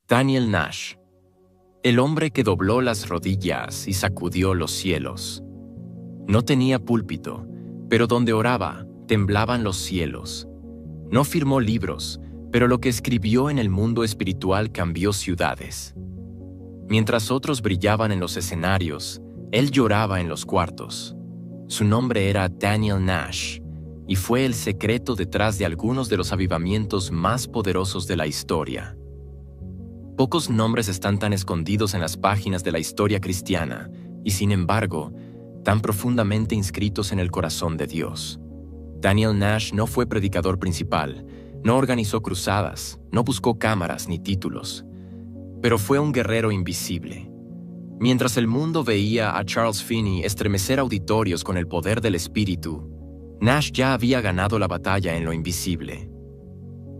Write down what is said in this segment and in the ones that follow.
Daniel Nash, el hombre que dobló las rodillas y sacudió los cielos. No tenía púlpito, pero donde oraba, temblaban los cielos. No firmó libros, pero lo que escribió en el mundo espiritual cambió ciudades. Mientras otros brillaban en los escenarios, él lloraba en los cuartos. Su nombre era Daniel Nash, y fue el secreto detrás de algunos de los avivamientos más poderosos de la historia. Pocos nombres están tan escondidos en las páginas de la historia cristiana, y sin embargo, tan profundamente inscritos en el corazón de Dios. Daniel Nash no fue predicador principal, no organizó cruzadas, no buscó cámaras ni títulos, pero fue un guerrero invisible. Mientras el mundo veía a Charles Finney estremecer auditorios con el poder del Espíritu, Nash ya había ganado la batalla en lo invisible.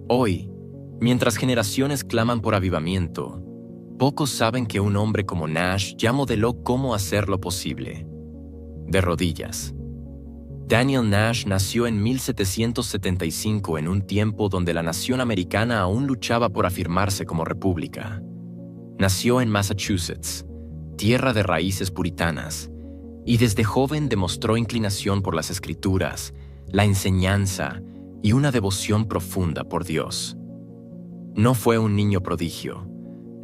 Hoy, mientras generaciones claman por avivamiento, pocos saben que un hombre como Nash ya modeló cómo hacerlo posible. De rodillas. Daniel Nash nació en 1775 en un tiempo donde la nación americana aún luchaba por afirmarse como república. Nació en Massachusetts, tierra de raíces puritanas, y desde joven demostró inclinación por las escrituras, la enseñanza y una devoción profunda por Dios. No fue un niño prodigio.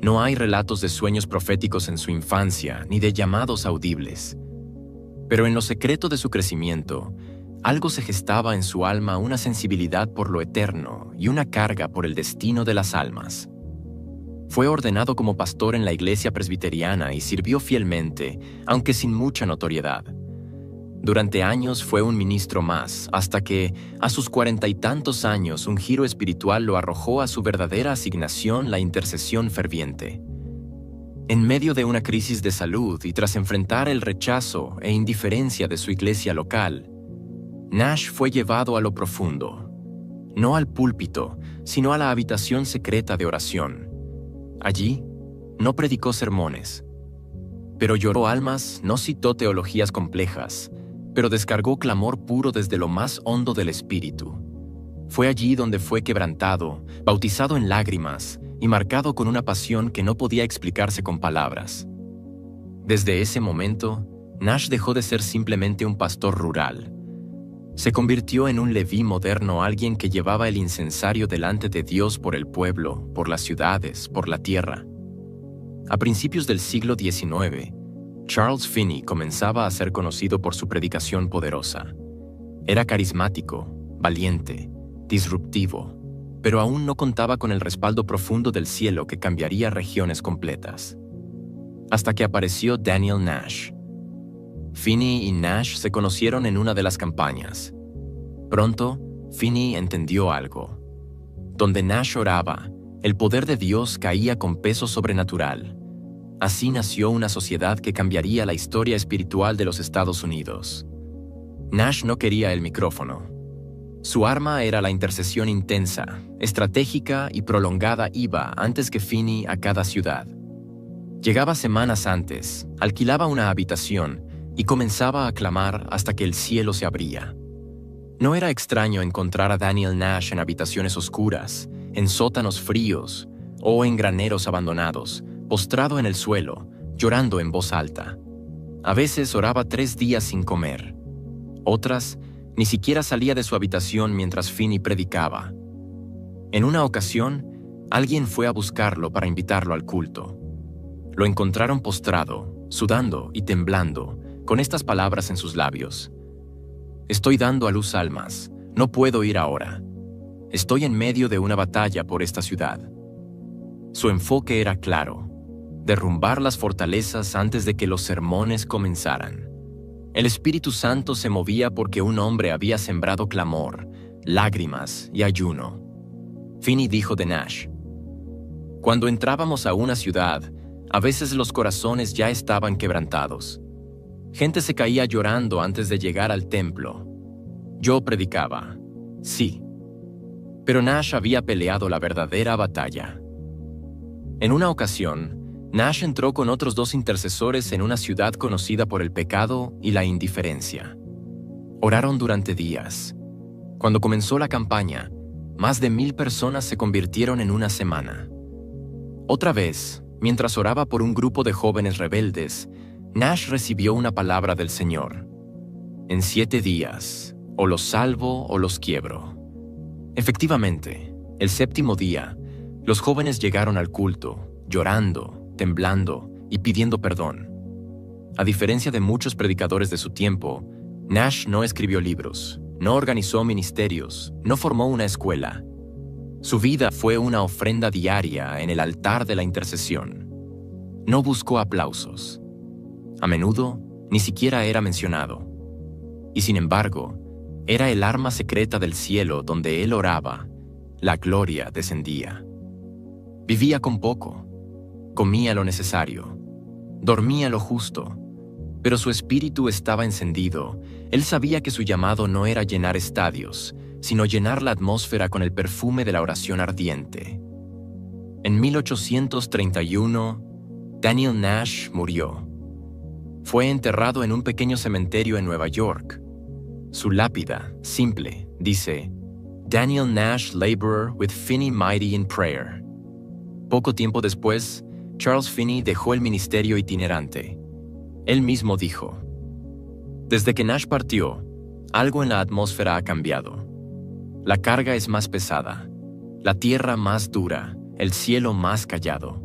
No hay relatos de sueños proféticos en su infancia ni de llamados audibles. Pero en lo secreto de su crecimiento, algo se gestaba en su alma, una sensibilidad por lo eterno y una carga por el destino de las almas. Fue ordenado como pastor en la iglesia presbiteriana y sirvió fielmente, aunque sin mucha notoriedad. Durante años fue un ministro más, hasta que, a sus 40 y tantos años, un giro espiritual lo arrojó a su verdadera asignación, la intercesión ferviente. En medio de una crisis de salud y tras enfrentar el rechazo e indiferencia de su iglesia local, Nash fue llevado a lo profundo, no al púlpito, sino a la habitación secreta de oración. Allí, no predicó sermones, pero lloró almas, no citó teologías complejas, pero descargó clamor puro desde lo más hondo del espíritu. Fue allí donde fue quebrantado, bautizado en lágrimas y marcado con una pasión que no podía explicarse con palabras. Desde ese momento, Nash dejó de ser simplemente un pastor rural. Se convirtió en un Leví moderno, alguien que llevaba el incensario delante de Dios por el pueblo, por las ciudades, por la tierra. A principios del siglo XIX, Charles Finney comenzaba a ser conocido por su predicación poderosa. Era carismático, valiente, disruptivo, pero aún no contaba con el respaldo profundo del cielo que cambiaría regiones completas. Hasta que apareció Daniel Nash. Finney y Nash se conocieron en una de las campañas. Pronto, Finney entendió algo. Donde Nash oraba, el poder de Dios caía con peso sobrenatural. Así nació una sociedad que cambiaría la historia espiritual de los Estados Unidos. Nash no quería el micrófono. Su arma era la intercesión intensa, estratégica y prolongada. Iba antes que Finney a cada ciudad. Llegaba semanas antes, alquilaba una habitación y comenzaba a clamar hasta que el cielo se abría. No era extraño encontrar a Daniel Nash en habitaciones oscuras, en sótanos fríos o en graneros abandonados, postrado en el suelo, llorando en voz alta. A veces oraba 3 días sin comer. Otras, ni siquiera salía de su habitación mientras Finney predicaba. En una ocasión, alguien fue a buscarlo para invitarlo al culto. Lo encontraron postrado, sudando y temblando, con estas palabras en sus labios: «Estoy dando a luz almas, no puedo ir ahora. Estoy en medio de una batalla por esta ciudad». Su enfoque era claro: derrumbar las fortalezas antes de que los sermones comenzaran. El Espíritu Santo se movía porque un hombre había sembrado clamor, lágrimas y ayuno. Finney dijo de Nash: «Cuando entrábamos a una ciudad, a veces los corazones ya estaban quebrantados. Gente se caía llorando antes de llegar al templo. Yo predicaba, sí. Pero Nash había peleado la verdadera batalla». En una ocasión, Nash entró con otros 2 intercesores en una ciudad conocida por el pecado y la indiferencia. Oraron durante días. Cuando comenzó la campaña, más de 1000 personas se convirtieron en una semana. Otra vez, mientras oraba por un grupo de jóvenes rebeldes, Nash recibió una palabra del Señor. En 7 días, o los salvo o los quiebro. Efectivamente, el 7º día, los jóvenes llegaron al culto, llorando, temblando y pidiendo perdón. A diferencia de muchos predicadores de su tiempo, Nash no escribió libros, no organizó ministerios, no formó una escuela. Su vida fue una ofrenda diaria en el altar de la intercesión. No buscó aplausos. A menudo, ni siquiera era mencionado. Y sin embargo, era el arma secreta del cielo donde él oraba. La gloria descendía. Vivía con poco. Comía lo necesario. Dormía lo justo. Pero su espíritu estaba encendido. Él sabía que su llamado no era llenar estadios, sino llenar la atmósfera con el perfume de la oración ardiente. En 1831, Daniel Nash murió. Fue enterrado en un pequeño cementerio en Nueva York. Su lápida, simple, dice: Daniel Nash, laborer with Finney Mighty in prayer. Poco tiempo después, Charles Finney dejó el ministerio itinerante. Él mismo dijo: desde que Nash partió, algo en la atmósfera ha cambiado. La carga es más pesada, la tierra más dura, el cielo más callado.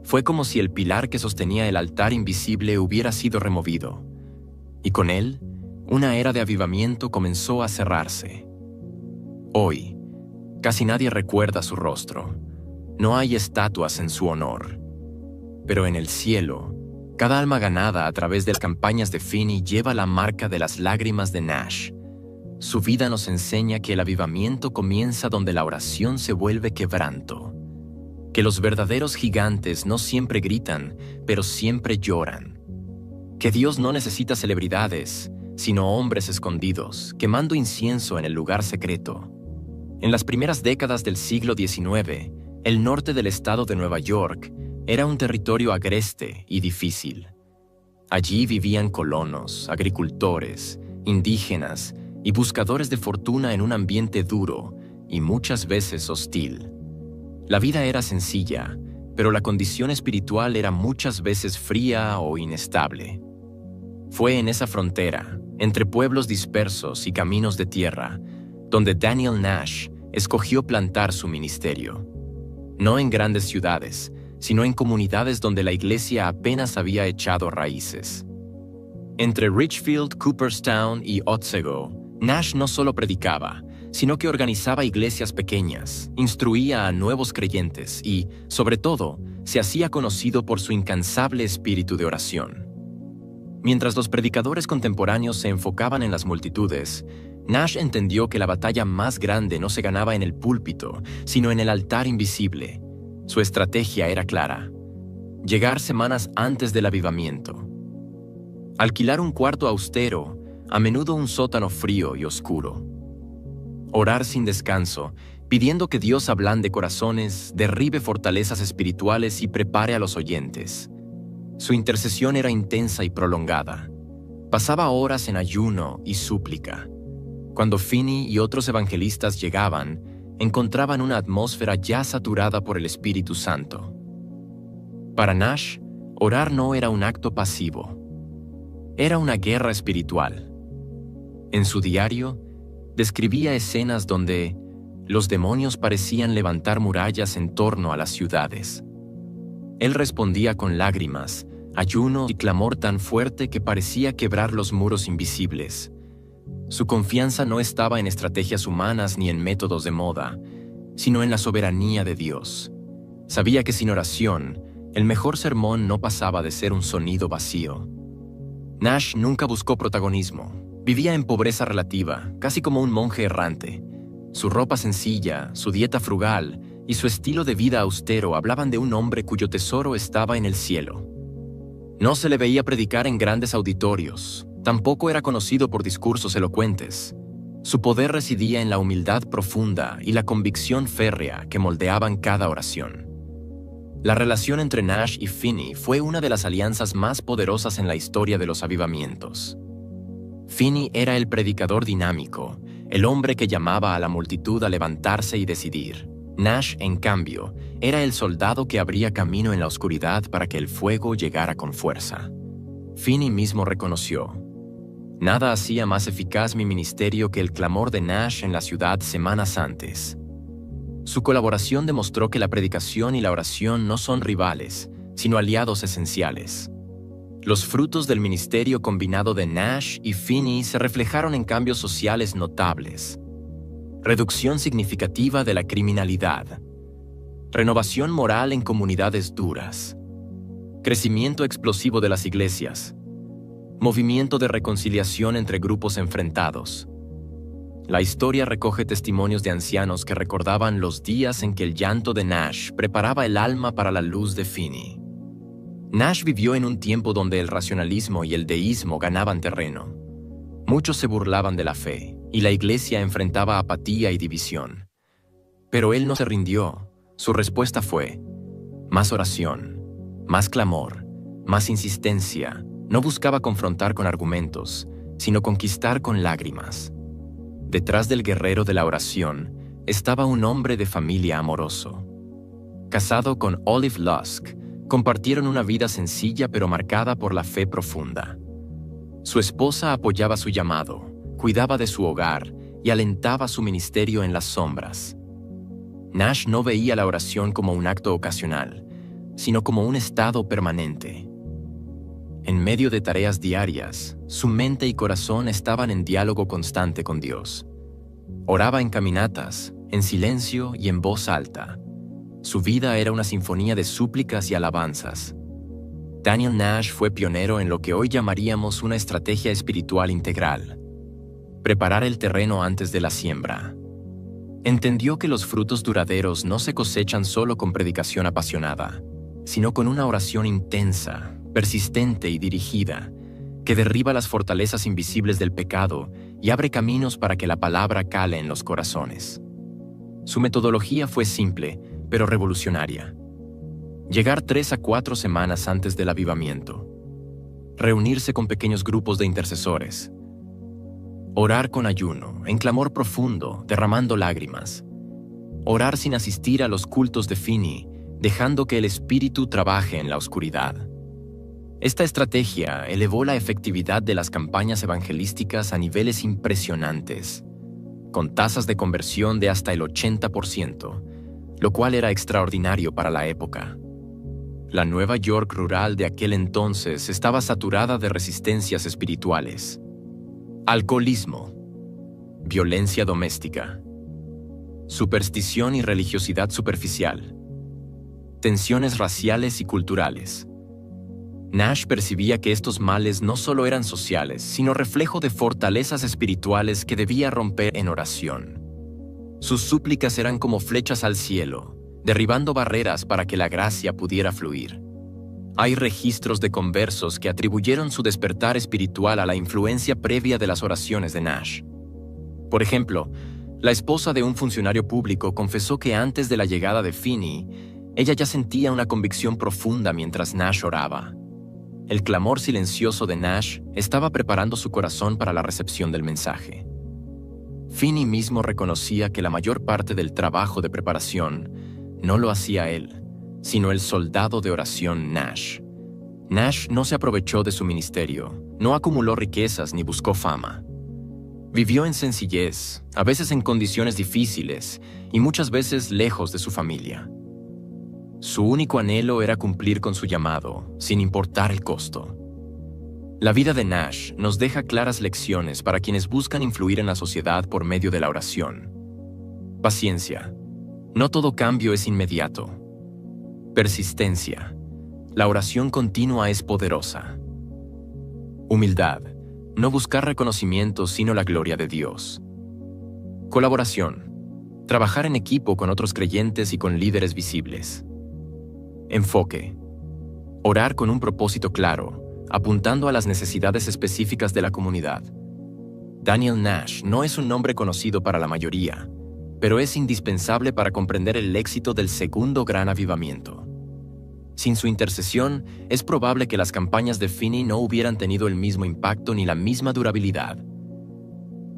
Fue como si el pilar que sostenía el altar invisible hubiera sido removido, y con él, una era de avivamiento comenzó a cerrarse. Hoy, casi nadie recuerda su rostro. No hay estatuas en su honor. Pero en el cielo, cada alma ganada a través de las campañas de Finney lleva la marca de las lágrimas de Nash. Su vida nos enseña que el avivamiento comienza donde la oración se vuelve quebranto. Que los verdaderos gigantes no siempre gritan, pero siempre lloran. Que Dios no necesita celebridades, sino hombres escondidos, quemando incienso en el lugar secreto. En las primeras décadas del siglo XIX, el norte del estado de Nueva York era un territorio agreste y difícil. Allí vivían colonos, agricultores, indígenas y buscadores de fortuna en un ambiente duro y muchas veces hostil. La vida era sencilla, pero la condición espiritual era muchas veces fría o inestable. Fue en esa frontera, entre pueblos dispersos y caminos de tierra, donde Daniel Nash escogió plantar su ministerio. No en grandes ciudades, sino en comunidades donde la iglesia apenas había echado raíces. Entre Richfield, Cooperstown y Otsego, Nash no solo predicaba, sino que organizaba iglesias pequeñas, instruía a nuevos creyentes y, sobre todo, se hacía conocido por su incansable espíritu de oración. Mientras los predicadores contemporáneos se enfocaban en las multitudes, Nash entendió que la batalla más grande no se ganaba en el púlpito, sino en el altar invisible. Su estrategia era clara: llegar semanas antes del avivamiento. Alquilar un cuarto austero, a menudo un sótano frío y oscuro. Orar sin descanso, pidiendo que Dios ablande corazones, derribe fortalezas espirituales y prepare a los oyentes. Su intercesión era intensa y prolongada. Pasaba horas en ayuno y súplica. Cuando Finney y otros evangelistas llegaban, encontraban una atmósfera ya saturada por el Espíritu Santo. Para Nash, orar no era un acto pasivo. Era una guerra espiritual. En su diario, describía escenas donde los demonios parecían levantar murallas en torno a las ciudades. Él respondía con lágrimas, ayuno y clamor tan fuerte que parecía quebrar los muros invisibles. Su confianza no estaba en estrategias humanas ni en métodos de moda, sino en la soberanía de Dios. Sabía que sin oración, el mejor sermón no pasaba de ser un sonido vacío. Nash nunca buscó protagonismo. Vivía en pobreza relativa, casi como un monje errante. Su ropa sencilla, su dieta frugal y su estilo de vida austero hablaban de un hombre cuyo tesoro estaba en el cielo. No se le veía predicar en grandes auditorios, tampoco era conocido por discursos elocuentes. Su poder residía en la humildad profunda y la convicción férrea que moldeaban cada oración. La relación entre Nash y Finney fue una de las alianzas más poderosas en la historia de los avivamientos. Finney era el predicador dinámico, el hombre que llamaba a la multitud a levantarse y decidir. Nash, en cambio, era el soldado que abría camino en la oscuridad para que el fuego llegara con fuerza. Finney mismo reconoció: nada hacía más eficaz mi ministerio que el clamor de Nash en la ciudad semanas antes. Su colaboración demostró que la predicación y la oración no son rivales, sino aliados esenciales. Los frutos del ministerio combinado de Nash y Finney se reflejaron en cambios sociales notables: reducción significativa de la criminalidad, renovación moral en comunidades duras, crecimiento explosivo de las iglesias, movimiento de reconciliación entre grupos enfrentados. La historia recoge testimonios de ancianos que recordaban los días en que el llanto de Nash preparaba el alma para la luz de Finney. Nash vivió en un tiempo donde el racionalismo y el deísmo ganaban terreno. Muchos se burlaban de la fe, y la iglesia enfrentaba apatía y división. Pero él no se rindió. Su respuesta fue: más oración, más clamor, más insistencia. No buscaba confrontar con argumentos, sino conquistar con lágrimas. Detrás del guerrero de la oración estaba un hombre de familia amoroso. Casado con Olive Lusk, compartieron una vida sencilla pero marcada por la fe profunda. Su esposa apoyaba su llamado, cuidaba de su hogar y alentaba su ministerio en las sombras. Nash no veía la oración como un acto ocasional, sino como un estado permanente. En medio de tareas diarias, su mente y corazón estaban en diálogo constante con Dios. Oraba en caminatas, en silencio y en voz alta. Su vida era una sinfonía de súplicas y alabanzas. Daniel Nash fue pionero en lo que hoy llamaríamos una estrategia espiritual integral: preparar el terreno antes de la siembra. Entendió que los frutos duraderos no se cosechan solo con predicación apasionada, sino con una oración intensa, persistente y dirigida, que derriba las fortalezas invisibles del pecado y abre caminos para que la palabra cale en los corazones. Su metodología fue simple, pero revolucionaria. Llegar 3 a 4 semanas antes del avivamiento. Reunirse con pequeños grupos de intercesores. Orar con ayuno, en clamor profundo, derramando lágrimas. Orar sin asistir a los cultos de Finney, dejando que el Espíritu trabaje en la oscuridad. Esta estrategia elevó la efectividad de las campañas evangelísticas a niveles impresionantes, con tasas de conversión de hasta el 80%, lo cual era extraordinario para la época. La Nueva York rural de aquel entonces estaba saturada de resistencias espirituales. Alcoholismo, violencia doméstica, superstición y religiosidad superficial, tensiones raciales y culturales. Nash percibía que estos males no solo eran sociales, sino reflejo de fortalezas espirituales que debía romper en oración. Sus súplicas eran como flechas al cielo, derribando barreras para que la gracia pudiera fluir. Hay registros de conversos que atribuyeron su despertar espiritual a la influencia previa de las oraciones de Nash. Por ejemplo, la esposa de un funcionario público confesó que antes de la llegada de Finney, ella ya sentía una convicción profunda mientras Nash oraba. El clamor silencioso de Nash estaba preparando su corazón para la recepción del mensaje. Finney mismo reconocía que la mayor parte del trabajo de preparación no lo hacía él, sino el soldado de oración Nash. Nash no se aprovechó de su ministerio, no acumuló riquezas ni buscó fama. Vivió en sencillez, a veces en condiciones difíciles y muchas veces lejos de su familia. Su único anhelo era cumplir con su llamado, sin importar el costo. La vida de Nash nos deja claras lecciones para quienes buscan influir en la sociedad por medio de la oración. Paciencia. No todo cambio es inmediato. Persistencia. La oración continua es poderosa. Humildad. No buscar reconocimiento sino la gloria de Dios. Colaboración. Trabajar en equipo con otros creyentes y con líderes visibles. Enfoque. Orar con un propósito claro, apuntando a las necesidades específicas de la comunidad. Daniel Nash no es un nombre conocido para la mayoría, pero es indispensable para comprender el éxito del segundo gran avivamiento. Sin su intercesión, es probable que las campañas de Finney no hubieran tenido el mismo impacto ni la misma durabilidad.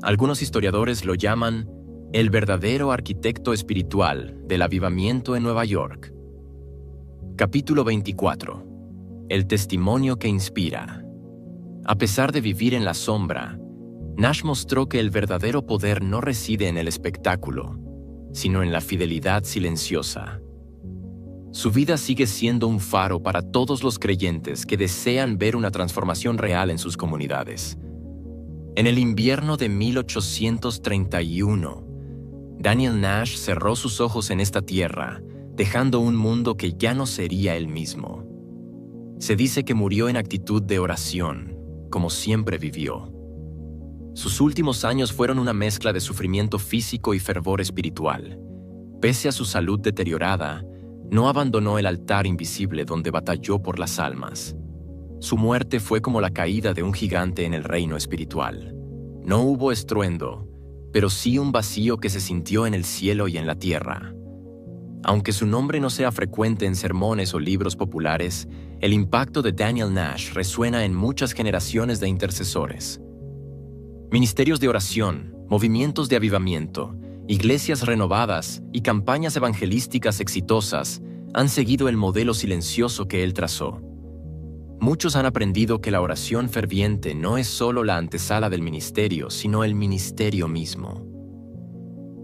Algunos historiadores lo llaman El verdadero arquitecto espiritual del avivamiento en Nueva York. Capítulo 24. El testimonio que inspira. A pesar de vivir en la sombra, Nash mostró que el verdadero poder no reside en el espectáculo, sino en la fidelidad silenciosa. Su vida sigue siendo un faro para todos los creyentes que desean ver una transformación real en sus comunidades. En el invierno de 1831, Daniel Nash cerró sus ojos en esta tierra, dejando un mundo que ya no sería el mismo. Se dice que murió en actitud de oración, como siempre vivió. Sus últimos años fueron una mezcla de sufrimiento físico y fervor espiritual. Pese a su salud deteriorada, no abandonó el altar invisible donde batalló por las almas. Su muerte fue como la caída de un gigante en el reino espiritual. No hubo estruendo, pero sí un vacío que se sintió en el cielo y en la tierra. Aunque su nombre no sea frecuente en sermones o libros populares, el impacto de Daniel Nash resuena en muchas generaciones de intercesores. Ministerios de oración, movimientos de avivamiento, iglesias renovadas y campañas evangelísticas exitosas han seguido el modelo silencioso que él trazó. Muchos han aprendido que la oración ferviente no es solo la antesala del ministerio, sino el ministerio mismo.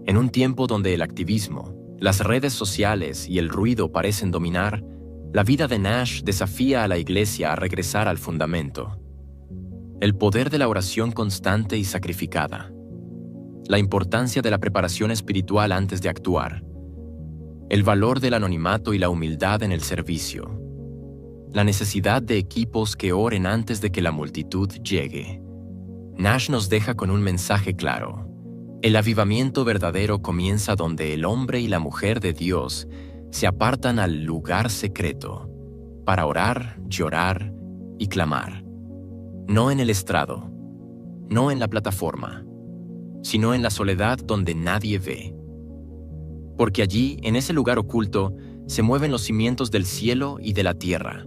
En un tiempo donde el activismo, las redes sociales y el ruido parecen dominar, la vida de Nash desafía a la iglesia a regresar al fundamento. El poder de la oración constante y sacrificada. La importancia de la preparación espiritual antes de actuar. El valor del anonimato y la humildad en el servicio. La necesidad de equipos que oren antes de que la multitud llegue. Nash nos deja con un mensaje claro. El avivamiento verdadero comienza donde el hombre y la mujer de Dios se apartan al lugar secreto para orar, llorar y clamar. No en el estrado, no en la plataforma, sino en la soledad donde nadie ve. Porque allí, en ese lugar oculto, se mueven los cimientos del cielo y de la tierra.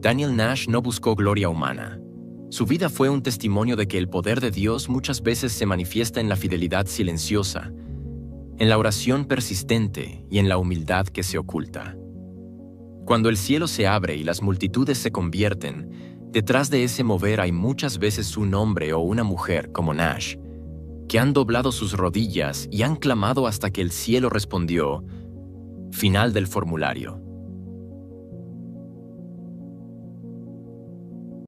Daniel Nash no buscó gloria humana. Su vida fue un testimonio de que el poder de Dios muchas veces se manifiesta en la fidelidad silenciosa, en la oración persistente y en la humildad que se oculta. Cuando el cielo se abre y las multitudes se convierten, detrás de ese mover hay muchas veces un hombre o una mujer como Nash, que han doblado sus rodillas y han clamado hasta que el cielo respondió. Final del formulario.